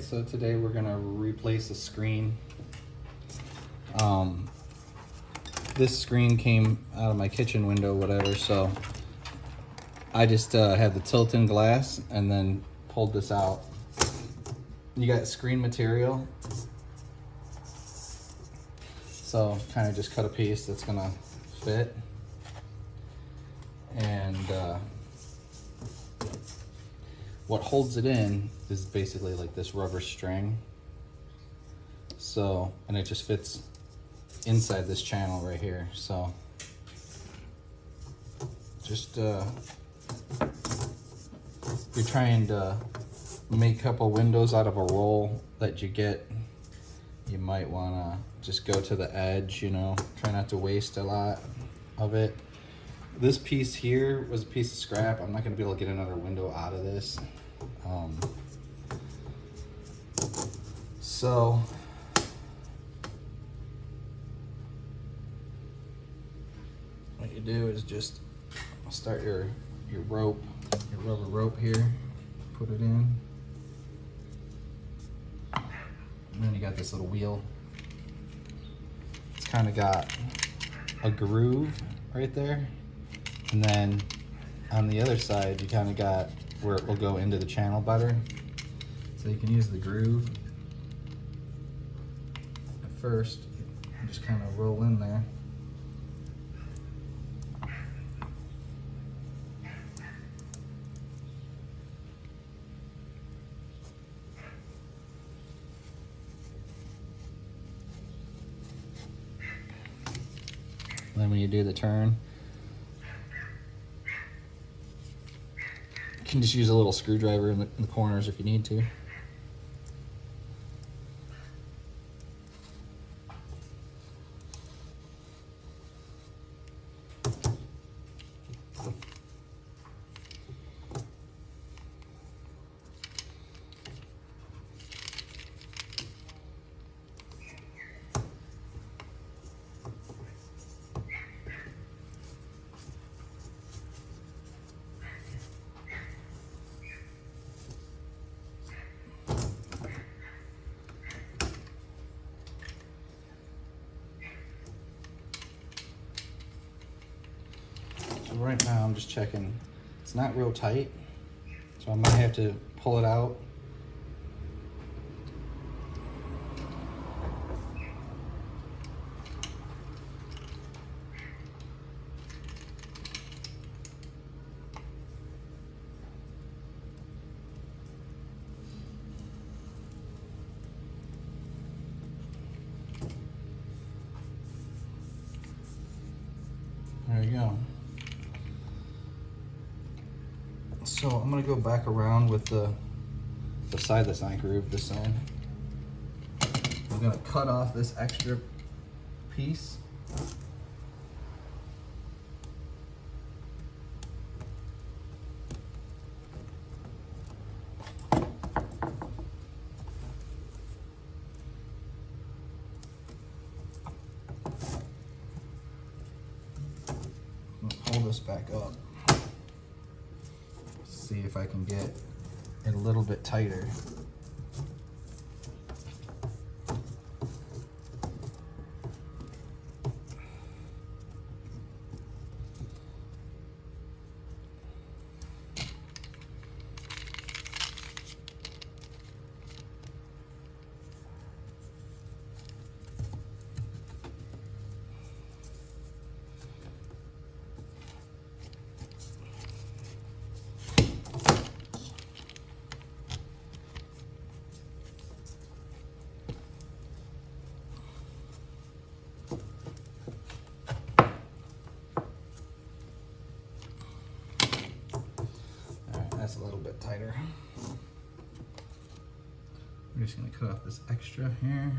so today we're gonna replace the screen. This screen came out of my kitchen window, whatever, so I just had the tilt-in glass and then pulled this out. You got screen material, so kind of just cut a piece that's gonna fit. And what holds it in is basically like this rubber string. So, and it just fits inside this channel right here. So just you're trying to make a couple windows out of a roll that you get, you might want to just go to the edge, you know, try not to waste a lot of it. This piece here was a piece of scrap. I'm not going to be able to get another window out of this. So what you do is just start your rope, your rubber rope here, put it in, and then you got this little wheel. It's kind of got a groove right there, and then on the other side you kind of got where it will go into the channel better. So you can use the groove. At first, you just kind of roll in there. And then when you do the turn, you can just use a little screwdriver in the corners if you need to. Right now I'm just checking, it's not real tight, so I might have to pull it out. There you go. So I'm gonna go back around with the side that's not grooved this side. I'm gonna cut off this extra piece. Pull this back up. See if I can get it a little bit tighter. That's a little bit tighter. I'm just going to cut off this extra here.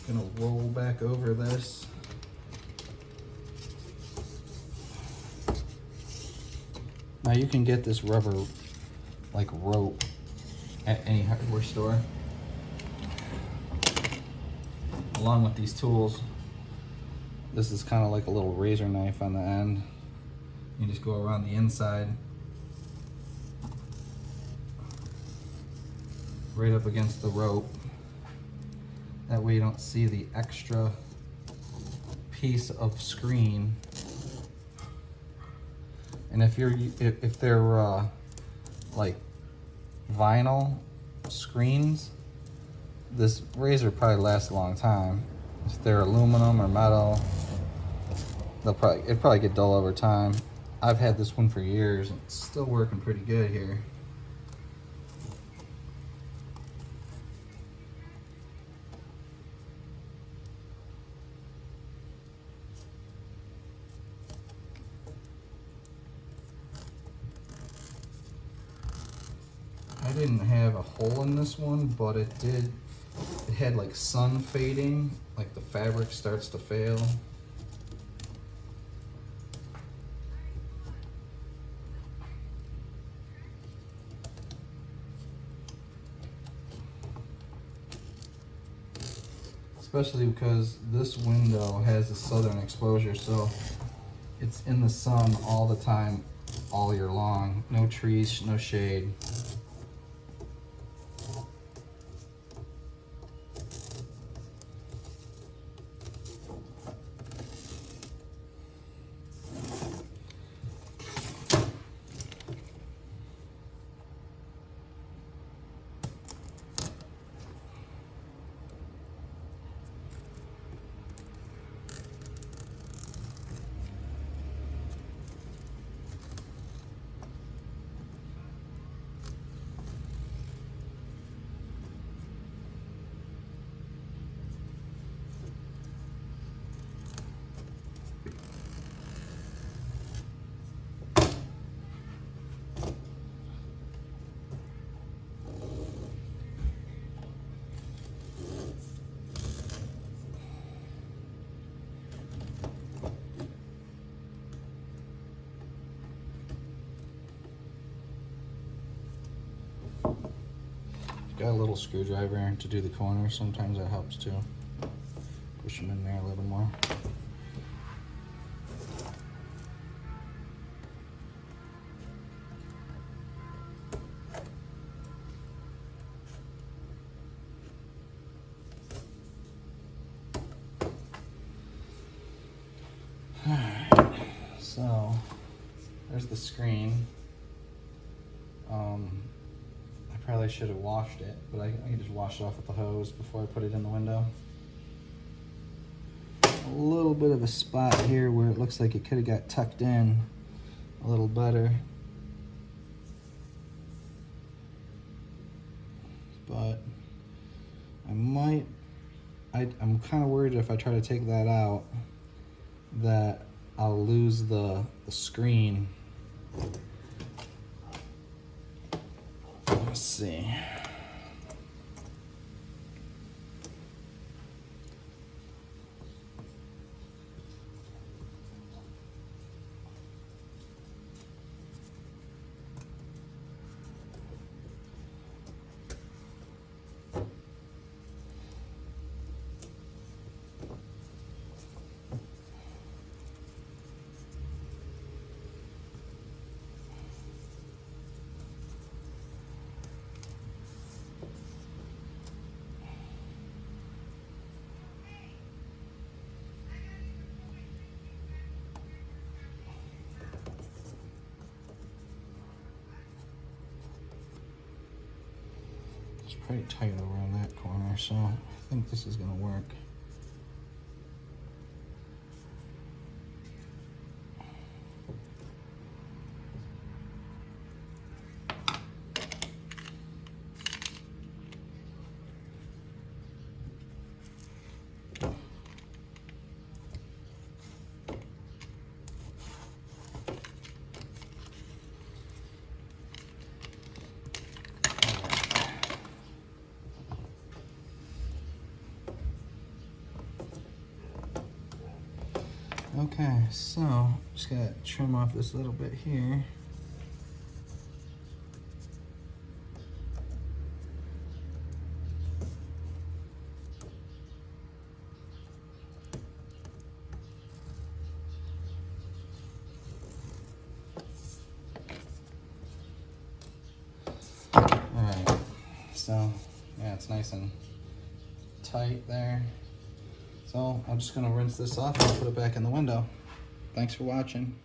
Gonna roll back over this. Now you can get this rubber like rope at any hardware store, along with these tools. This is kind of like a little razor knife on the end. You just go around the inside, right up against the rope. That way you don't see the extra piece of screen. And if they're like vinyl screens, this razor probably lasts a long time. If they're aluminum or metal, it'd probably get dull over time. I've had this one for years and it's still working pretty good here. I didn't have a hole in this one, but it had like sun fading, like the fabric starts to fail. Especially because this window has a southern exposure, so it's in the sun all the time, all year long. No trees, no shade. Got a little screwdriver to do the corners. Sometimes that helps too. Push them in there a little more. Alright, so there's the screen. I probably should have washed it, but I can just wash it off with the hose before I put it in the window. A little bit of a spot here where it looks like it could have got tucked in a little better. But I'm kind of worried if I try to take that out that I'll lose the screen. Let's see. It's pretty tight around that corner, so I think this is going to work. Okay, so just gotta trim off this little bit here. So yeah, it's nice and tight there. So I'm just gonna rinse this off and put it back in the window. Thanks for watching.